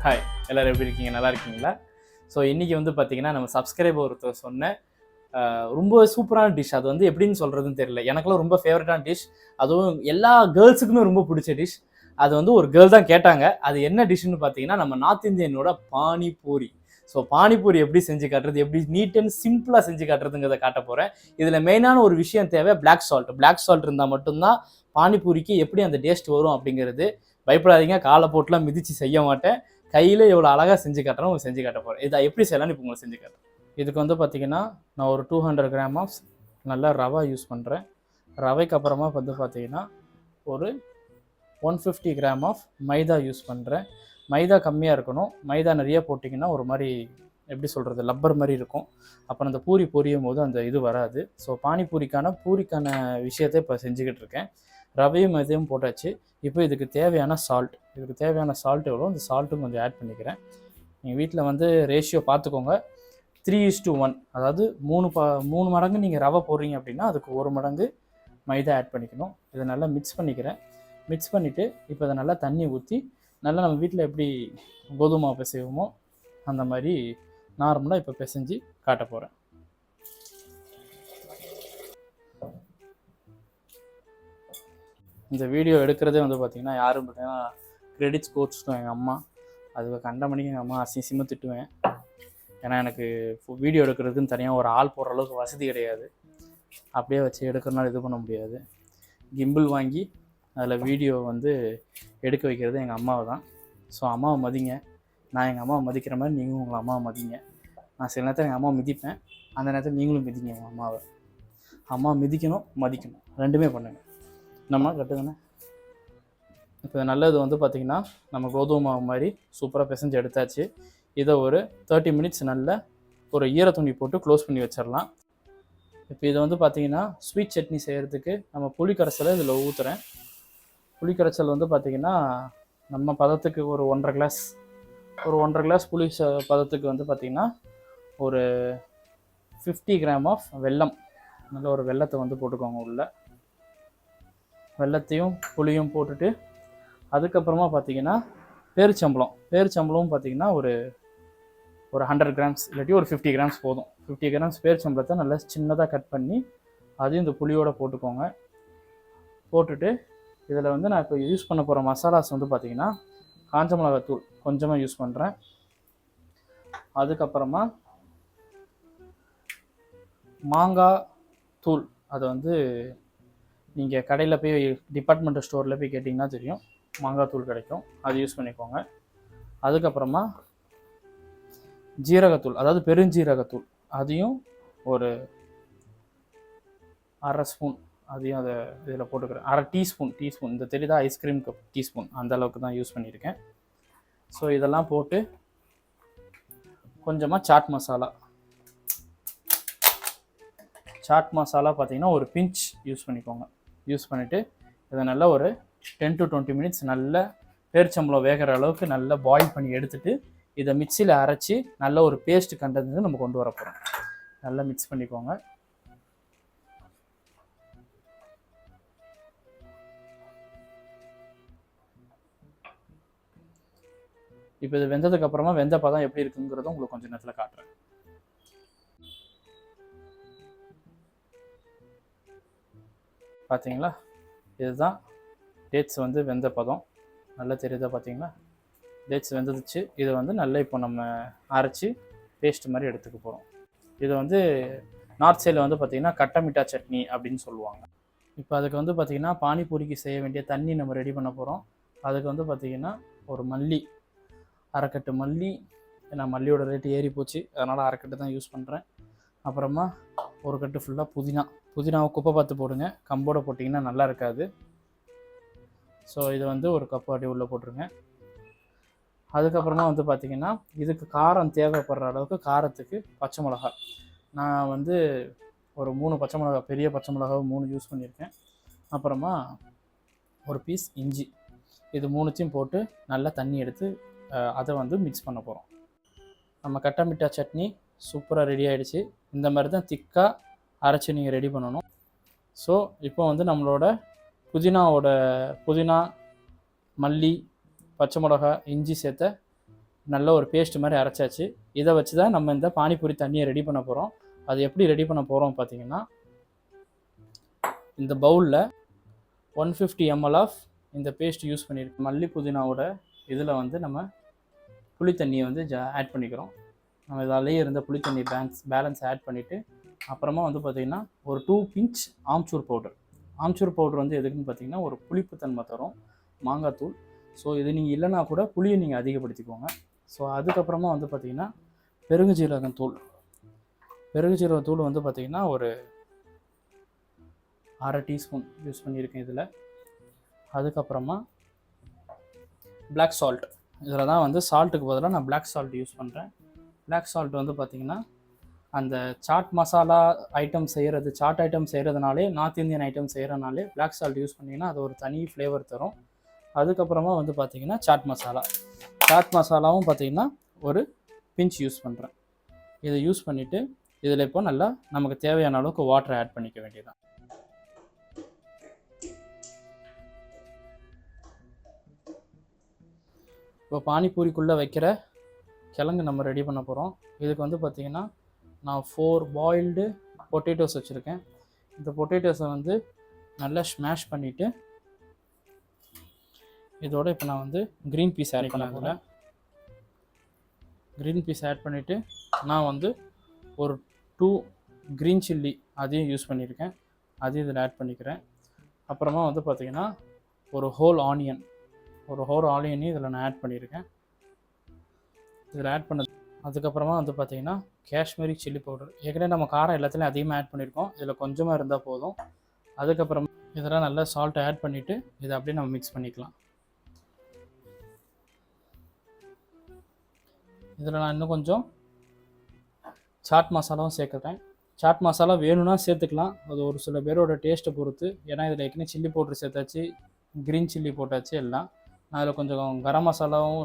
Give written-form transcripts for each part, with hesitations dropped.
Hi, எல்லோரும் எப்படி இருக்கீங்க? நல்லா இருக்கீங்களா? ஸோ இன்றைக்கி வந்து பார்த்திங்கன்னா நம்ம சப்ஸ்கிரைபர் ஒருத்தர் சொன்ன ரொம்ப சூப்பரான டிஷ். அது வந்து எப்படின்னு சொல்கிறதுன்னு தெரியல. எனக்குலாம் ரொம்ப ஃபேவரட்டான டிஷ். அதுவும் எல்லா கேர்ள்ஸுக்குமே ரொம்ப பிடிச்ச டிஷ். அது வந்து ஒரு கேர்ள் தான் கேட்டாங்க. அது என்ன டிஷ்ஷுன்னு பார்த்தீங்கன்னா நம்ம நார்த் இந்தியனோட பானிபூரி. ஸோ பானிபூரி எப்படி செஞ்சு காட்டுறது, எப்படி நீட் அண்ட் சிம்பிளாக செஞ்சு காட்டுறதுங்கிறத காட்ட போகிறேன். இதில் மெயினான ஒரு விஷயம் தேவை, பிளாக் சால்ட். பிளாக் சால்ட் இருந்தால் மட்டும்தான் பானிபூரிக்கு எப்படி அந்த டேஸ்ட் வரும் அப்படிங்கிறது. பயப்படாதீங்க, காலை போட்டுலாம் மிதித்து செய்ய மாட்டேன். கையில் எவ்வளோ அழகாக செஞ்சு காட்டுறோம், உங்களுக்கு செஞ்சு காட்ட போகிறேன். இதை எப்படி செய்யலாம்னு இப்போ உங்களுக்கு செஞ்சு காட்டுறேன். இதுக்கு வந்து பார்த்திங்கன்னா நான் ஒரு 200 கிராம் ஆஃப் நல்லா ரவா யூஸ் பண்ணுறேன். ரவைக்கு அப்புறமா வந்து பார்த்திங்கன்னா ஒரு 150 கிராம் ஆஃப் மைதா யூஸ் பண்ணுறேன். மைதா கம்மியாக இருக்கணும். மைதா நிறைய போட்டிங்கன்னா ஒரு மாதிரி எப்படி சொல்கிறது, லப்பர் மாதிரி இருக்கும். அப்புறம் அந்த பூரி பொரியும் போது அந்த இது வராது. ஸோ பானிபூரிக்கான விஷயத்தை இப்போ செஞ்சுக்கிட்டு இருக்கேன். ரவையும் மைதையும் போட்டாச்சு. இப்போ இதுக்கு தேவையான சால்ட். எவ்வளோ, அந்த சால்ட்டும் கொஞ்சம் ஆட் பண்ணிக்கிறேன். நீங்கள் வீட்டில் வந்து ரேஷியோ பார்த்துக்கோங்க. 3:1, அதாவது 3 மடங்கு நீங்கள் ரவை போடுறீங்க அப்படின்னா அதுக்கு 1 மடங்கு மைதா ஆட் பண்ணிக்கணும். இதை நல்லா மிக்ஸ் பண்ணிக்கிறேன். மிக்ஸ் பண்ணிவிட்டு இப்போ இதை நல்லா தண்ணி ஊற்றி நல்லா நம்ம வீட்டில் எப்படி கோதுமை மாவு பிசைவோமோ அந்த மாதிரி நார்மலாக இப்போ பிசைஞ்சு காட்ட போகிறேன். இந்த வீடியோ எடுக்கிறதே வந்து பார்த்திங்கன்னா யாரும் பார்த்தீங்கன்னா கிரெடிட்ஸ் கோச்சிட்டோம் எங்கள் அம்மா. அதுக்கு கண்ட மணிக்கு எங்கள் அம்மா அசிங்கமாக திட்டுவேன். ஏன்னா எனக்கு வீடியோ எடுக்கிறதுக்குன்னு தனியாக ஒரு ஆள் போடுற அளவுக்கு வசதி கிடையாது. அப்படியே வச்சு எடுக்கிறனால இது பண்ண முடியாது. கிம்பிள் வாங்கி அதில் வீடியோ வந்து எடுக்க வைக்கிறது எங்கள் அம்மாவை தான். ஸோ அம்மாவை மதிங்க. நான் எங்கள் அம்மாவை மதிக்கிற மாதிரி நீங்களும் உங்கள் அம்மாவை மதிங்க. நான் சில நேரத்தில் எங்கள் அம்மாவை மிதிப்பேன், அந்த நேரத்தில் நீங்களும் மிதிங்க உங்கள் அம்மாவை. அம்மா மிதிக்கணும், மதிக்கணும், ரெண்டுமே பண்ணுங்கள். நம்ம கட்டுதானே. இப்போ நல்லது வந்து பார்த்திங்கன்னா நம்ம கோதுமை மாவு மாதிரி சூப்பராக பிசைஞ்சு எடுத்தாச்சு. இதை ஒரு 30 மினிட்ஸ் நல்ல ஒரு ஈரத்துணி போட்டு க்ளோஸ் பண்ணி வச்சிடலாம். இப்போ இதை வந்து பார்த்திங்கன்னா ஸ்வீட் சட்னி செய்கிறதுக்கு நம்ம புளி கரைசலை இதில் ஊற்றுறேன். புளி கரைசல் வந்து பார்த்திங்கன்னா நம்ம பதத்துக்கு ஒரு 1.5 கிளாஸ் புளி பதத்துக்கு வந்து பார்த்திங்கன்னா ஒரு 50 கிராம் ஆஃப் வெல்லம், நல்ல ஒரு வெல்லத்தை வந்து போட்டுக்கோங்க. உள்ள வெல்லத்தையும் புளியும் போட்டுட்டு அதுக்கப்புறமா பார்த்திங்கன்னா பேரிச்சம்பளம் பார்த்திங்கன்னா ஒரு 100 கிராம்ஸ் இல்லாட்டி ஒரு 50 கிராம்ஸ் போதும். 50 கிராம்ஸ் பேரிச்சம்பளத்தை நல்லா சின்னதாக கட் பண்ணி அதையும் இந்த புளியோடு போட்டுக்கோங்க. போட்டுட்டு இதில் வந்து நான் இப்போ யூஸ் பண்ண போகிற மசாலாஸ் வந்து பார்த்திங்கன்னா காஞ்ச மிளகாத்தூள் கொஞ்சமாக யூஸ் பண்ணுறேன். அதுக்கப்புறமா மாங்காய் தூள், அதை வந்து நீங்கள் கடையில் போய் டிபார்ட்மெண்டல் ஸ்டோரில் போய் கேட்டிங்கன்னா தெரியும், மாங்காய் தூள் கிடைக்கும், அது யூஸ் பண்ணிக்கோங்க. அதுக்கப்புறமா ஜீரகத்தூள், அதாவது பெருஞ்சீரகத்தூள், அதையும் ஒரு 1/2 ஸ்பூன் அதையும் அதை இதில் போட்டுக்கிறேன். 1/2 டீஸ்பூன் இந்த தெரியுதா, ஐஸ்கிரீம் கப் டீஸ்பூன், அந்த அளவுக்கு தான் யூஸ் பண்ணியிருக்கேன். ஸோ இதெல்லாம் போட்டு கொஞ்சமாக சாட் மசாலா பார்த்திங்கன்னா ஒரு பிஞ்ச் யூஸ் பண்ணிக்கோங்க. யூஸ் பண்ணிவிட்டு இதை நல்லா ஒரு 10 to 20 மினிட்ஸ் நல்ல பேரிச்சம்பளம் வேகிற அளவுக்கு நல்லா பாயில் பண்ணி எடுத்துகிட்டு இதை மிக்சியில் அரைச்சி நல்ல ஒரு பேஸ்ட் கண்டது நம்ம கொண்டு வர போகிறோம். நல்லா மிக்ஸ் பண்ணிக்கோங்க. இப்போ இது வெந்ததுக்கப்புறமா வெந்த பதம் எப்படி இருக்குங்கிறத உங்களுக்கு கொஞ்சம் நேரத்தில் காட்டுறேன். பார்த்தீங்களா, இதுதான் டேட்ஸ் வந்து வெந்த பதம். நல்லா தெரியுதா பார்த்தீங்களா, டேட்ஸ் வெந்துடுச்சு. இதை வந்து நல்லா இப்போ நம்ம அரைச்சி பேஸ்ட் மாதிரி எடுத்துக்க போகிறோம். இது வந்து நார்த் சைடில் வந்து பார்த்திங்கன்னா கட்டமிட்டா சட்னி அப்படின்னு சொல்லுவாங்க. இப்போ அதுக்கு வந்து பார்த்திங்கன்னா பானிபூரிக்கு செய்ய வேண்டிய தண்ணி நம்ம ரெடி பண்ண போகிறோம். அதுக்கு வந்து பார்த்திங்கன்னா ஒரு அரைக்கட்டு மல்லி, ஏன்னா மல்லியோட ரேட்டு ஏறி போச்சு, அதனால் அரைக்கட்டு தான் யூஸ் பண்ணுறேன். அப்புறமா ஒரு கட்டு ஃபுல்லாக புதினாவை குப்பை பார்த்து போடுங்க, கம்போட போட்டிங்கன்னா நல்லா இருக்காது. ஸோ இதை வந்து ஒரு கப்பு அடி உள்ளே போட்டுருங்க. அதுக்கப்புறமா வந்து பார்த்திங்கன்னா இதுக்கு காரம் தேவைப்படுற அளவுக்கு காரத்துக்கு பச்சை மிளகா, நான் வந்து ஒரு 3 பச்சை மிளகா, பெரிய பச்சை மிளகாவை 3 யூஸ் பண்ணியிருக்கேன். அப்புறமா ஒரு பீஸ் இஞ்சி, இது 3த்தையும் போட்டு நல்லா தண்ணி எடுத்து அதை வந்து மிக்ஸ் பண்ண போகிறோம். நம்ம கட்டமிட்டா சட்னி சூப்பராக ரெடி ஆகிடுச்சு. இந்த மாதிரி தான் திக்காக அரைச்சி நீங்கள் ரெடி பண்ணணும். ஸோ இப்போ வந்து நம்மளோட புதினா, மல்லி, பச்சை மிளகா, இஞ்சி சேர்த்த நல்ல ஒரு பேஸ்ட் மாதிரி அரைச்சாச்சு. இதை வச்சு தான் நம்ம இந்த பானிபூரி தண்ணியை ரெடி பண்ண போகிறோம். அது எப்படி ரெடி பண்ண போகிறோம் பார்த்தீங்கன்னா, இந்த பவுலில் 150 ml ஆஃப் இந்த பேஸ்ட் யூஸ் பண்ணியிருக்கோம். மல்லி புதினாவோட இதில் வந்து நம்ம புளி தண்ணியை வந்து ஆட் பண்ணிக்கிறோம். நம்ம இதாலேயே இருந்த புளி தண்ணி பேலன்ஸ் ஆட் பண்ணிவிட்டு, அப்புறமா வந்து பார்த்திங்கன்னா ஒரு 2 pinch amchur powder. Amchur powder வந்து எதுக்குன்னு பார்த்தீங்கன்னா ஒரு புளிப்பு தன்மை தரும், மாங்காய் தூள். ஸோ இது நீங்கள் இல்லைனா கூட புளியை நீங்கள் அதிகப்படுத்திக்கோங்க. ஸோ அதுக்கப்புறமா வந்து பார்த்திங்கன்னா பெருங்குஜீரகம் தூள். பெருங்குஜீரக தூள் வந்து பார்த்திங்கன்னா ஒரு 1/2 டீஸ்பூன் யூஸ் பண்ணியிருக்கேன் இதில். அதுக்கப்புறமா பிளாக் சால்ட். இதில் தான் வந்து சால்ட்டுக்கு பதிலாக நான் பிளாக் சால்ட் யூஸ் பண்ணுறேன். பிளாக் சால்ட் வந்து பார்த்திங்கன்னா அந்த சாட் மசாலா ஐட்டம் செய்கிறது, சாட் ஐட்டம் செய்கிறதுனாலே, நார்த் இந்தியன் ஐட்டம் செய்கிறனாலே பிளாக் சால்ட் யூஸ் பண்ணிங்கன்னா அது ஒரு தனி ஃப்ளேவர் தரும். அதுக்கப்புறமா வந்து பார்த்திங்கன்னா சாட் மசாலாவும் பார்த்திங்கன்னா ஒரு பிஞ்ச் யூஸ் பண்ணுறேன். இதை யூஸ் பண்ணிவிட்டு இதில் இப்போ நல்லா நமக்கு தேவையான அளவுக்கு வாட்டரை ஆட் பண்ணிக்க வேண்டியதான். இப்போ பானிபூரிக்குள்ளே வைக்கிற கிழங்கு நம்ம ரெடி பண்ண போகிறோம். இதுக்கு வந்து பார்த்திங்கன்னா நான் 4 பாயில்டு பொட்டேட்டோஸ் வச்சுருக்கேன். இந்த பொட்டேட்டோஸை வந்து நல்லா ஸ்மாஷ் பண்ணிவிட்டு இதோட இப்போ நான் வந்து க்ரீன் பீஸ் ஆட் பண்ண போகிறேன். க்ரீன் பீஸ் ஆட் பண்ணிவிட்டு நான் வந்து ஒரு 2 க்ரீன் சில்லி அதையும் யூஸ் பண்ணியிருக்கேன், அதையும் இதில் ஆட் பண்ணிக்கிறேன். அப்புறமா வந்து பார்த்திங்கன்னா ஒரு ஹோல் ஆனியனையும் இதில் நான் ஆட் பண்ணியிருக்கேன். இதில் ஆட் பண்ணது அதுக்கப்புறமா வந்து பார்த்திங்கன்னா காஷ்மீரி சில்லி பவுடர். ஏற்கனவே நம்ம காரம் எல்லாத்துலேயும் அதிகமாக ஆட் பண்ணியிருக்கோம், இதில் கொஞ்சமாக இருந்தால் போதும். அதுக்கப்புறம் இதெல்லாம் நல்லா சால்ட்டை ஆட் பண்ணிவிட்டு இதை அப்படியே நம்ம மிக்ஸ் பண்ணிக்கலாம். இதில் நான் இன்னும் கொஞ்சம் சாட் மசாலாவும் சேர்க்குறேன். சாட் மசாலா வேணும்னா சேர்த்துக்கலாம், அது ஒரு சில பேரோட டேஸ்ட்டை பொறுத்து. ஏன்னா இதில் ஏற்கனவே சில்லி பவுடர் சேர்த்தாச்சு, க்ரீன் சில்லி போட்டாச்சு எல்லாம். நான் அதில் கொஞ்சம் கரம் மசாலாவும்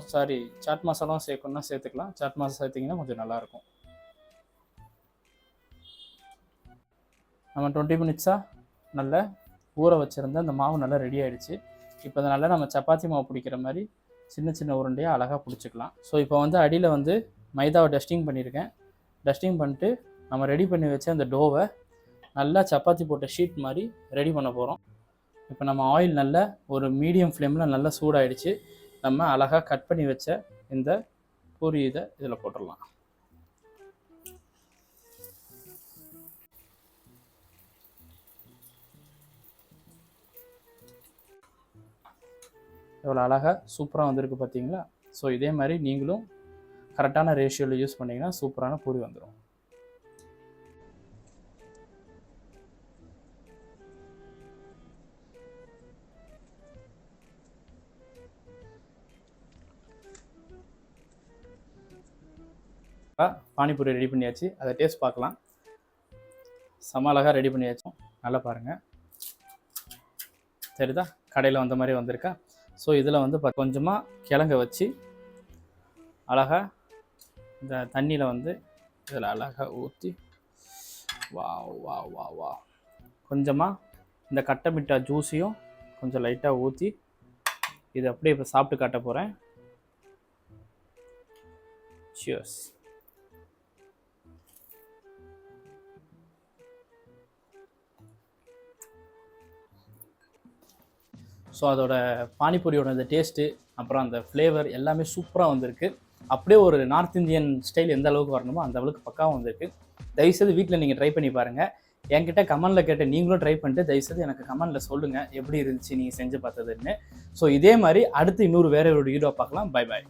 சாட் மசாலாவும் சேர்க்கணுன்னா சேர்த்துக்கலாம். சாட் மசாலா சேர்த்திங்கன்னா கொஞ்சம் நல்லாயிருக்கும். நம்ம 20 மினிட்ஸாக நல்லா ஊற வச்சுருந்த அந்த மாவு நல்லா ரெடி ஆகிடுச்சு. இப்போ அதை நல்லா நம்ம சப்பாத்தி மாவு பிடிக்கிற மாதிரி சின்ன சின்ன உருண்டையாக அழகாக பிடிச்சிக்கலாம். ஸோ இப்போ வந்து அடியில் வந்து மைதாவை டஸ்டிங் பண்ணியிருக்கேன். டஸ்டிங் பண்ணிட்டு நம்ம ரெடி பண்ணி வச்ச அந்த டோவை நல்லா சப்பாத்தி போட்ட ஷீட் மாதிரி ரெடி பண்ண போகிறோம். இப்போ நம்ம ஆயில் நல்லா ஒரு மீடியம் ஃப்ளேமில் நல்லா சூடாகிடுச்சு. நம்ம அழகாக கட் பண்ணி வச்ச இந்த பூரி இதை இதில் போட்டுடலாம். எவ்வளோ அழகாக சூப்பராக வந்திருக்கு பார்த்தீங்களா? ஸோ இதே மாதிரி நீங்களும் கரெக்டான ரேஷியோவில் யூஸ் பண்ணிங்கன்னா சூப்பரான பூரி வந்துடும். பானிபூரி ரெடி பண்ணியாச்சு, அதை டேஸ்ட் பார்க்கலாம். செம அழகாக ரெடி பண்ணியாச்சும், நல்லா பாருங்கள். சரிதா, கடையில் வந்த மாதிரி வந்திருக்கா? ஸோ இதில் வந்து கொஞ்சமாக கிழங்க வச்சு அழகாக இந்த தண்ணியில் வந்து இதில் அழகாக ஊற்றி வா கொஞ்சமாக இந்த கட்டை மிட்டா ஜூஸையும் கொஞ்சம் லைட்டாக ஊற்றி இதை அப்படியே இப்போ சாப்பிட்டு காட்ட போகிறேன். சியர்ஸ். ஸோ அதோட பானிபூரியோட அந்த டேஸ்ட்டு அப்புறம் அந்த ஃப்ளேவர் எல்லாமே சூப்பராக வந்திருக்கு. அப்படியே ஒரு நார்த் இந்தியன் ஸ்டைல் எந்த அளவுக்கு வரணுமோ அந்த அளவுக்கு பக்காவும் வந்திருக்கு. தயவுசெய்து வீட்டில் நீங்கள் ட்ரை பண்ணி பாருங்கள். என்கிட்ட கமெண்டில் கேட்ட நீங்களும் ட்ரை பண்ணிட்டு தயவுசெய்து எனக்கு கமெண்டில் சொல்லுங்கள் எப்படி இருந்துச்சு நீங்கள் செஞ்சு பார்த்ததுன்னு. ஸோ இதே மாதிரி அடுத்து இன்னொரு வேற ஒரு வீடியோ பார்க்கலாம். Bye bye.